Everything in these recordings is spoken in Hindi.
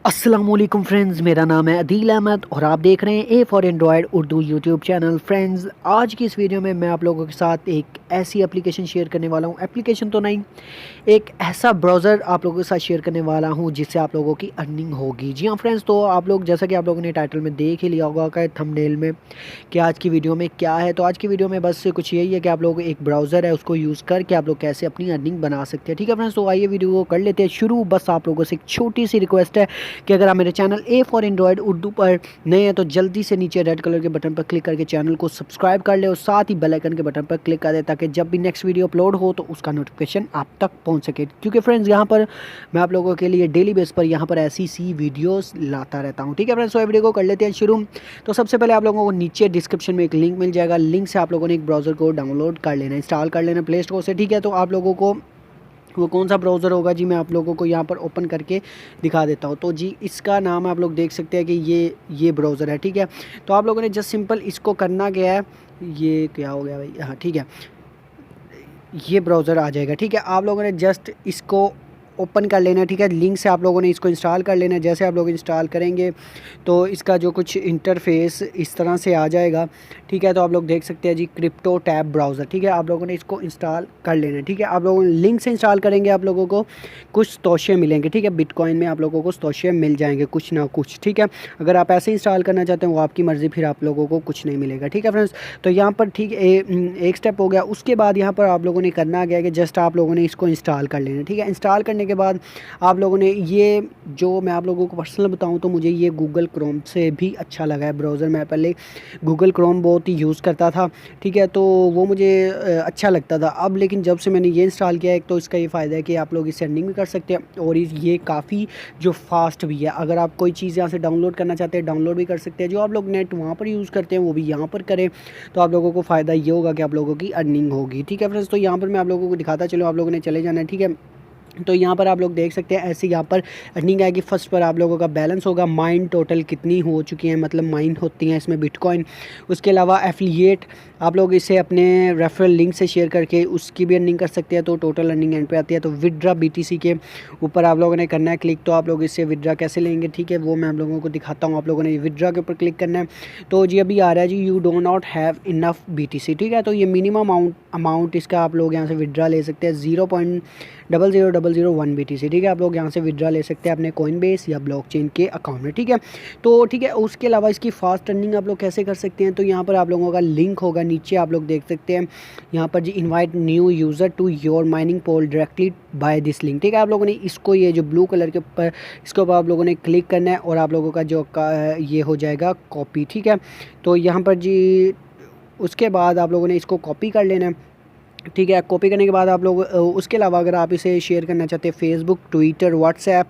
अस्सलामुअलैकुम फ्रेंड्स, मेरा नाम है अदील अहमद और आप देख रहे हैं A for Android Urdu YouTube channel. Friends, आज की इस वीडियो में मैं आप लोगों के साथ एक ऐसी एप्लीकेशन शेयर करने वाला हूं, एप्लीकेशन तो नहीं, एक ऐसा ब्राउज़र आप लोगों के साथ शेयर करने वाला हूं जिससे आप लोगों की अर्निंग होगी। जी हाँ फ्रेंड्स, तो आप लोग जैसा कि आप लोगों ने टाइटल में देख ही लिया होगा कि थंबनेल में कि आज की वीडियो में क्या है। तो आज की वीडियो में बस कुछ यही है कि आप लोग एक ब्राउज़र है उसको यूज़ करके आप लोग कैसे अपनी अर्निंग बना सकते हैं। ठीक है फ्रेंड्स, तो आइए वीडियो को कर लेते हैं शुरू। बस आप लोगों से एक छोटी सी रिक्वेस्ट है कि अगर आप मेरे channel A for Android Urdu पर नए हैं तो जल्दी से नीचे रेड कलर के बटन पर क्लिक करके चैनल को सब्सक्राइब कर ले और साथ ही बेल आइकन के बटन पर क्लिक कर दे ताकि जब भी नेक्स्ट वीडियो अपलोड हो तो उसका नोटिफिकेशन आप तक पहुंच सके। क्योंकि फ्रेंड्स, यहाँ पर मैं आप लोगों के लिए डेली बेस पर यहाँ पर ऐसी सी वीडियोस लाता रहता हूँ। ठीक है फ्रेंड्स, तो वीडियो को कर लेते हैं शुरू। तो सबसे पहले आप लोगों को नीचे डिस्क्रिप्शन में एक लिंक मिल जाएगा, लिंक से आप लोगों ने एक ब्राउज़र को डाउनलोड कर लेना, इंस्टॉल कर लेना प्ले स्टोर से। ठीक है, तो आप लोगों को वो कौन सा ब्राउज़र होगा जी, मैं आप लोगों को यहाँ पर ओपन करके दिखा देता हूँ। तो जी, इसका नाम आप लोग देख सकते हैं कि ये ब्राउज़र है। ठीक है, तो आप लोगों ने जस्ट सिंपल इसको करना क्या है, ये क्या हो गया भाई, हाँ ठीक है, ये ब्राउज़र आ जाएगा। ठीक है, आप लोगों ने जस्ट इसको ओपन कर लेना है। ठीक है, लिंक से आप लोगों ने इसको इंस्टॉल कर लेना है। जैसे आप लोग इंस्टॉल करेंगे तो इसका जो कुछ इंटरफेस इस तरह से आ जाएगा। ठीक है, तो आप लोग देख सकते हैं जी, क्रिप्टो टैब ब्राउज़र। ठीक है, आप लोगों ने इसको इंस्टॉल कर लेना है। ठीक है, आप लोगों ने लिंक से इंस्टॉल करेंगे, आप लोगों को कुछ तोशे मिलेंगे। ठीक है, बिटकॉइन में आप लोगों को तोशे मिल जाएंगे कुछ ना कुछ। ठीक है, अगर आप ऐसे इंस्टॉल करना चाहते हैं वो आपकी मर्ज़ी, फिर आप लोगों को कुछ नहीं मिलेगा। ठीक है फ्रेंड्स, तो यहाँ पर ठीक एक स्टेप हो गया। उसके बाद यहाँ पर आप लोगों ने करना क्या है कि जस्ट आप लोगों ने इसको इंस्टॉल कर लेना है। ठीक है, इंस्टॉल करने के बाद आप लोगों ने ये, जो मैं आप लोगों को पर्सनल बताऊं तो मुझे ये गूगल क्रोम से भी अच्छा लगा है ब्राउज़र। मैं पहले गूगल क्रोम बहुत ही यूज़ करता था। ठीक है, तो वो मुझे अच्छा लगता था। अब लेकिन जब से मैंने ये इंस्टॉल किया है, एक तो इसका ये फ़ायदा है कि आप लोग इससे अर्निंग भी कर सकते हैं और ये काफ़ी जो फास्ट भी है। अगर आप कोई चीज़ यहाँ से डाउनलोड करना चाहते हैं डाउनलोड भी कर सकते हैं। जो आप लोग नेट वहाँ पर यूज़ करते हैं वो भी यहाँ पर करें, तो आप लोगों को फ़ायदा ये होगा कि आप लोगों की अर्निंग होगी। ठीक है फ्रेंड्स, तो यहाँ पर मैं आप लोगों को दिखाता चलो, आप लोगों ने चले जाना है। ठीक है, तो यहाँ पर आप लोग देख सकते हैं ऐसे यहाँ पर अर्निंग आएगी। फर्स्ट पर आप लोगों का बैलेंस होगा, माइन टोटल कितनी हो चुकी है, मतलब माइन होती हैं इसमें बिटकॉइन। उसके अलावा एफिलिएट, आप लोग इसे अपने रेफरल लिंक से शेयर करके उसकी भी अर्निंग कर सकते हैं, तो टोटल अर्निंग एंड पे आती है। तो विड्रा बीटीसी के ऊपर आप लोगों ने करना है क्लिक, तो आप लोग इससे विड्रा कैसे लेंगे, ठीक है, वो मैं आप लोगों को दिखाता हूँ। आप लोगों ने विड्रा के ऊपर क्लिक करना है। तो जी अभी आ रहा है जी, you do not have enough BTC. ठीक है, तो ये मिनिमम अमाउंट इसका आप लोग यहाँ से विड्रा ले सकते हैं 0.00001 BTC। ठीक है, आप लोग यहाँ से विड्रा ले सकते हैं अपने कॉइनबेस या ब्लॉकचेन के अकाउंट में। ठीक है, तो ठीक है, उसके अलावा इसकी फास्ट अर्निंग आप लोग कैसे कर सकते हैं, तो यहाँ पर आप लोगों का लिंक होगा नीचे, आप लोग देख सकते हैं यहाँ पर जी, invite new user to your mining pool directly by this link. ठीक है, आप लोगों ने इसको, ये जो ब्लू कलर के ऊपर, इसके ऊपर आप लोगों ने क्लिक करना है और आप लोगों का जो ये हो जाएगा कॉपी। ठीक है, तो यहाँ पर जी उसके बाद आप लोगों ने इसको कॉपी कर लेना है। ठीक है, कॉपी करने के बाद आप लोग उसके अलावा अगर आप इसे शेयर करना चाहते हैं फेसबुक, ट्विटर, व्हाट्सएप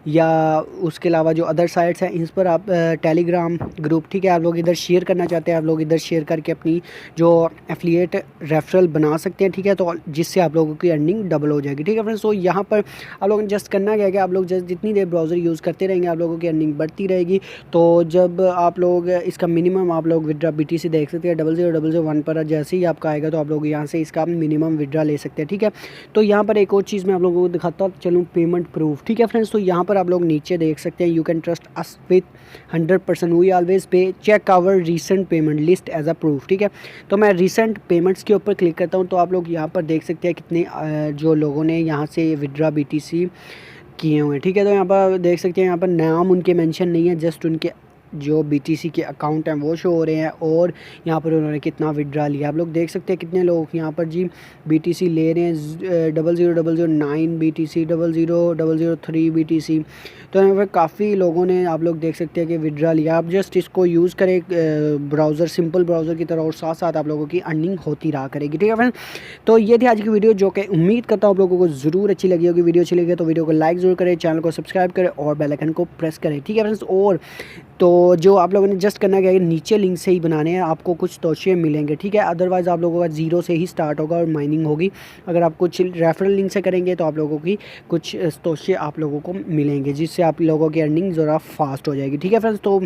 या उसके अलावा जो अदर साइट्स हैं इस पर आप टेलीग्राम ग्रुप, ठीक है, आप लोग इधर शेयर करना चाहते हैं, आप लोग इधर शेयर करके अपनी जो एफिलिएट रेफरल बना सकते हैं। ठीक है, तो जिससे आप लोगों की अर्निंग डबल हो जाएगी। ठीक है फ्रेंड्स, तो यहाँ पर आप लोगों ने जस्ट करना क्या है कि आप लोग जस्ट जितनी देर ब्राउज़र यूज़ करते रहेंगे आप लोगों की अर्निंग बढ़ती रहेगी। तो जब आप लोग इसका मिनिमम आप लोग विड्रा BTC देख सकते हैं 0.00001 पर जैसे ही आपका आएगा तो आप लोग यहाँ से इसका मिनिमम विड्रा ले सकते हैं। ठीक है, तो यहाँ पर एक और चीज़ मैं आप लोगों को दिखाता चलूँ, पेमेंट प्रूफ। ठीक है फ्रेंड्स, तो यहाँ पर आप लोग नीचे देख सकते हैं, you can trust us with 100%, we always pay, check our recent payment list as a proof. ठीक है, तो मैं रीसेंट पेमेंट्स के ऊपर क्लिक करता हूँ तो आप लोग यहाँ पर देख सकते हैं कितने जो लोगों ने यहाँ से विड्रा BTC किए हुए हैं। ठीक है, तो यहाँ पर देख सकते हैं, यहाँ पर नाम उनके मेंशन नहीं है, जस्ट उनके जो BTC के अकाउंट हैं वो शो हो रहे हैं और यहाँ पर उन्होंने कितना विड्रा लिया आप लोग देख सकते हैं। कितने लोग यहाँ पर जी BTC ले रहे हैं, 0.0009 BTC, 0.0003 BTC। तो यहाँ पर काफ़ी लोगों ने आप लोग देख सकते हैं कि विड्रा लिया। आप जस्ट इसको यूज़ करें ब्राउज़र, सिंपल ब्राउज़र की तरह, और साथ साथ आप लोगों की अर्निंग होती रहा करेगी। ठीक है फ्रेंड, तो ये थी आज की वीडियो, जो कि उम्मीद करता हूँ आप लोगों को ज़रूर अच्छी लगी होगी। वीडियो अच्छी लगी तो वीडियो को लाइक ज़रूर करें, चैनल को सब्सक्राइब करें और बेल आइकन को प्रेस करें। ठीक है फ्रेंड्स, और तो जो आप लोगों ने जस्ट करना क्या है, नीचे लिंक से ही बनाने हैं, आपको कुछ तोशे मिलेंगे। ठीक है, अदरवाइज़ आप लोगों का ज़ीरो से ही स्टार्ट होगा और माइनिंग होगी। अगर आप कुछ रेफरल लिंक से करेंगे तो आप लोगों की कुछ तोशे आप लोगों को मिलेंगे, जिससे आप लोगों की अर्निंग ज़रा फास्ट हो जाएगी। ठीक है फ्रेंड्स, तो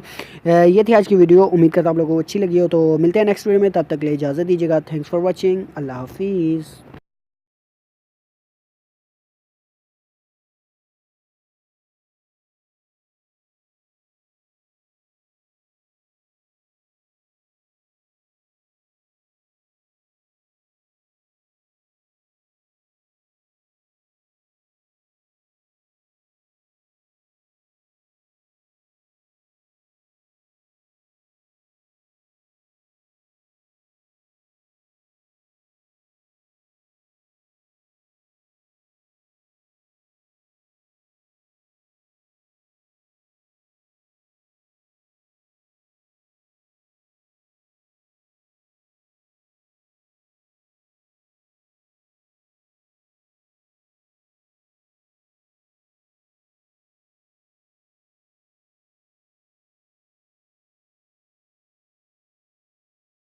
ये थी आज की वीडियो, उम्मीद करता हूँ आप लोगों को अच्छी लगी हो। तो मिलते हैं नेक्स्ट वीडियो में, तब तक के लिए इजाज़त दीजिएगा। थैंक्स फॉर वॉचिंग, अल्लाह हाफिज़।